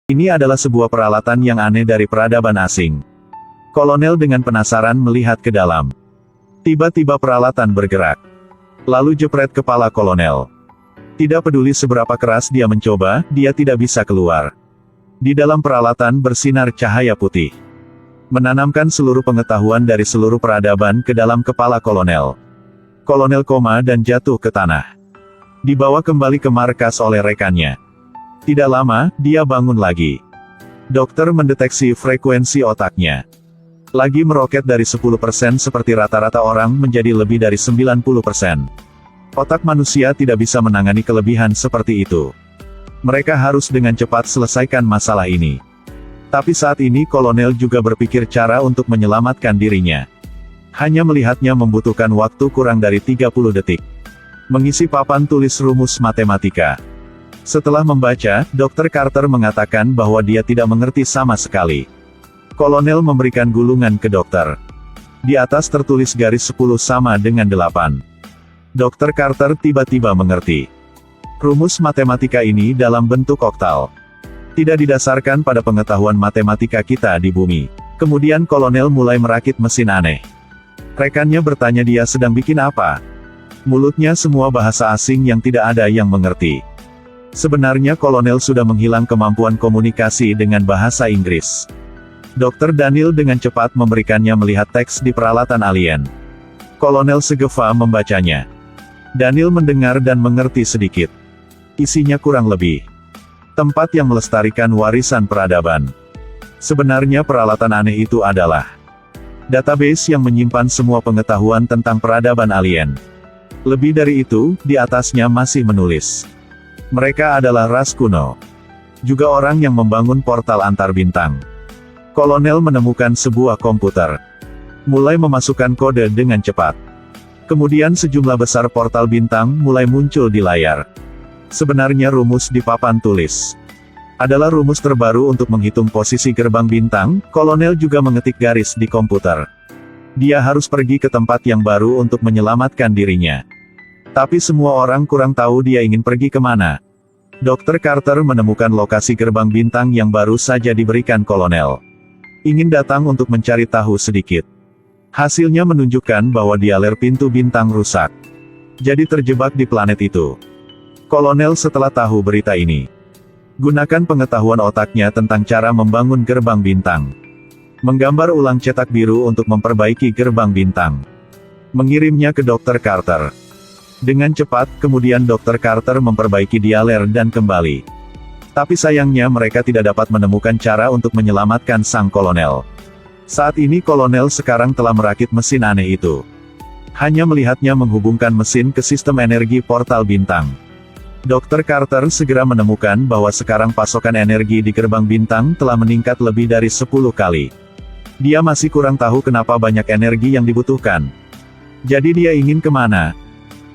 Ini adalah sebuah peralatan yang aneh dari peradaban asing. Kolonel dengan penasaran melihat ke dalam. Tiba-tiba peralatan bergerak. Lalu jepret kepala kolonel. Tidak peduli seberapa keras dia mencoba, dia tidak bisa keluar. Di dalam peralatan bersinar cahaya putih. Menanamkan seluruh pengetahuan dari seluruh peradaban ke dalam kepala kolonel. Kolonel koma dan jatuh ke tanah. Dibawa kembali ke markas oleh rekannya. Tidak lama, dia bangun lagi. Dokter mendeteksi frekuensi otaknya. Lagi meroket dari 10% seperti rata-rata orang menjadi lebih dari 90%. Otak manusia tidak bisa menangani kelebihan seperti itu. Mereka harus dengan cepat selesaikan masalah ini. Tapi saat ini kolonel juga berpikir cara untuk menyelamatkan dirinya. Hanya melihatnya membutuhkan waktu kurang dari 30 detik. Mengisi papan tulis rumus matematika. Setelah membaca, Dr. Carter mengatakan bahwa dia tidak mengerti sama sekali. Kolonel memberikan gulungan ke dokter. Di atas tertulis garis 10 sama dengan 8. Dr. Carter tiba-tiba mengerti. Rumus matematika ini dalam bentuk oktal. Tidak didasarkan pada pengetahuan matematika kita di bumi. Kemudian kolonel mulai merakit mesin aneh. Rekannya bertanya dia sedang bikin apa. Mulutnya semua bahasa asing yang tidak ada yang mengerti. Sebenarnya kolonel sudah menghilang kemampuan komunikasi dengan bahasa Inggris. Dr. Daniel dengan cepat memberikannya melihat teks di peralatan alien. Kolonel segera membacanya. Daniel mendengar dan mengerti sedikit. Isinya kurang lebih. Tempat yang melestarikan warisan peradaban. Sebenarnya peralatan aneh itu adalah database yang menyimpan semua pengetahuan tentang peradaban alien. Lebih dari itu, di atasnya masih menulis. Mereka adalah ras kuno. Juga orang yang membangun portal antar bintang. Kolonel menemukan sebuah komputer. Mulai memasukkan kode dengan cepat. Kemudian sejumlah besar portal bintang mulai muncul di layar. Sebenarnya rumus di papan tulis adalah rumus terbaru untuk menghitung posisi gerbang bintang. Kolonel juga mengetik garis di komputer. Dia harus pergi ke tempat yang baru untuk menyelamatkan dirinya. Tapi semua orang kurang tahu dia ingin pergi kemana. Dr. Carter menemukan lokasi gerbang bintang yang baru saja diberikan kolonel. Ingin datang untuk mencari tahu sedikit. Hasilnya menunjukkan bahwa dialer pintu bintang rusak. Jadi terjebak di planet itu. Kolonel setelah tahu berita ini. Gunakan pengetahuan otaknya tentang cara membangun gerbang bintang. Menggambar ulang cetak biru untuk memperbaiki gerbang bintang. Mengirimnya ke Dr. Carter. Dengan cepat, kemudian Dr. Carter memperbaiki dialer dan kembali. Tapi sayangnya mereka tidak dapat menemukan cara untuk menyelamatkan sang kolonel. Saat ini kolonel sekarang telah merakit mesin aneh itu. Hanya melihatnya menghubungkan mesin ke sistem energi portal bintang. Dr. Carter segera menemukan bahwa sekarang pasokan energi di gerbang bintang telah meningkat lebih dari 10 kali. Dia masih kurang tahu kenapa banyak energi yang dibutuhkan. Jadi dia ingin kemana?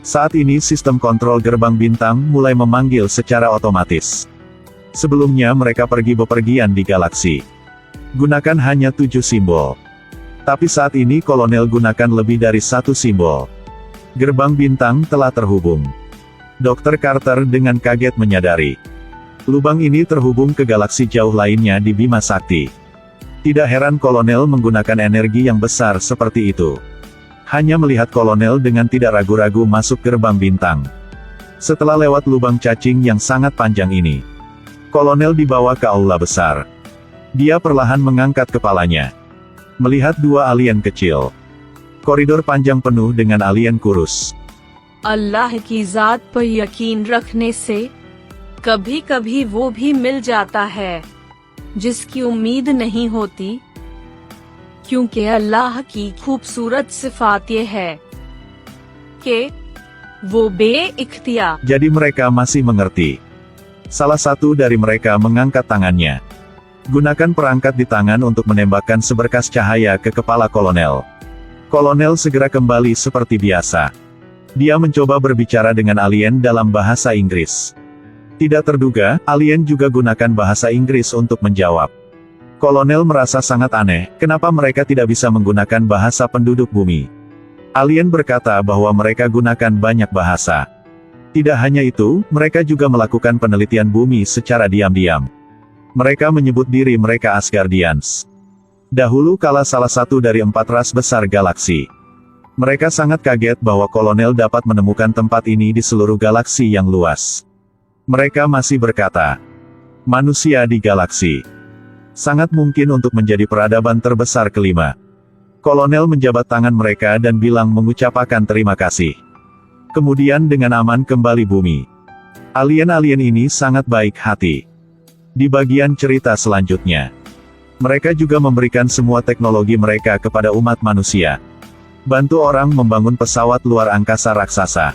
Saat ini sistem kontrol gerbang bintang mulai memanggil secara otomatis. Sebelumnya mereka pergi bepergian di galaksi. Gunakan hanya 7 simbol. Tapi saat ini kolonel gunakan lebih dari 1 simbol. Gerbang bintang telah terhubung. Dr. Carter dengan kaget menyadari. Lubang ini terhubung ke galaksi jauh lainnya di Bima Sakti. Tidak heran kolonel menggunakan energi yang besar seperti itu. Hanya melihat kolonel dengan tidak ragu-ragu masuk gerbang bintang. Setelah lewat lubang cacing yang sangat panjang ini, kolonel dibawa ke aula besar. Dia perlahan mengangkat kepalanya. Melihat 2 alien kecil. Koridor panjang penuh dengan alien kurus. अल्लाह की जात पर यकीन रखने से कभी-कभी वो भी मिल जाता है जिसकी उम्मीद नहीं होती, क्योंकि अल्लाह की खूबसूरत सिफात ये है कि वो बे-इख्तियार. Jadi mereka masih mengerti. Salah satu dari mereka mengangkat tangannya. Gunakan perangkat di tangan untuk menembakkan seberkas cahaya ke kepala kolonel. Kolonel segera kembali seperti biasa. Dia mencoba berbicara dengan alien dalam bahasa Inggris. Tidak terduga, alien juga gunakan bahasa Inggris untuk menjawab. Kolonel merasa sangat aneh, kenapa mereka tidak bisa menggunakan bahasa penduduk bumi. Alien berkata bahwa mereka gunakan banyak bahasa. Tidak hanya itu, mereka juga melakukan penelitian bumi secara diam-diam. Mereka menyebut diri mereka Asgardians. Dahulu kala salah satu dari 4 ras besar galaksi. Mereka sangat kaget bahwa kolonel dapat menemukan tempat ini di seluruh galaksi yang luas. Mereka masih berkata, manusia di galaksi. Sangat mungkin untuk menjadi peradaban terbesar kelima. Kolonel menjabat tangan mereka dan bilang mengucapkan terima kasih. Kemudian dengan aman kembali bumi. Alien-alien ini sangat baik hati. Di bagian cerita selanjutnya, mereka juga memberikan semua teknologi mereka kepada umat manusia. Bantu orang membangun pesawat luar angkasa raksasa.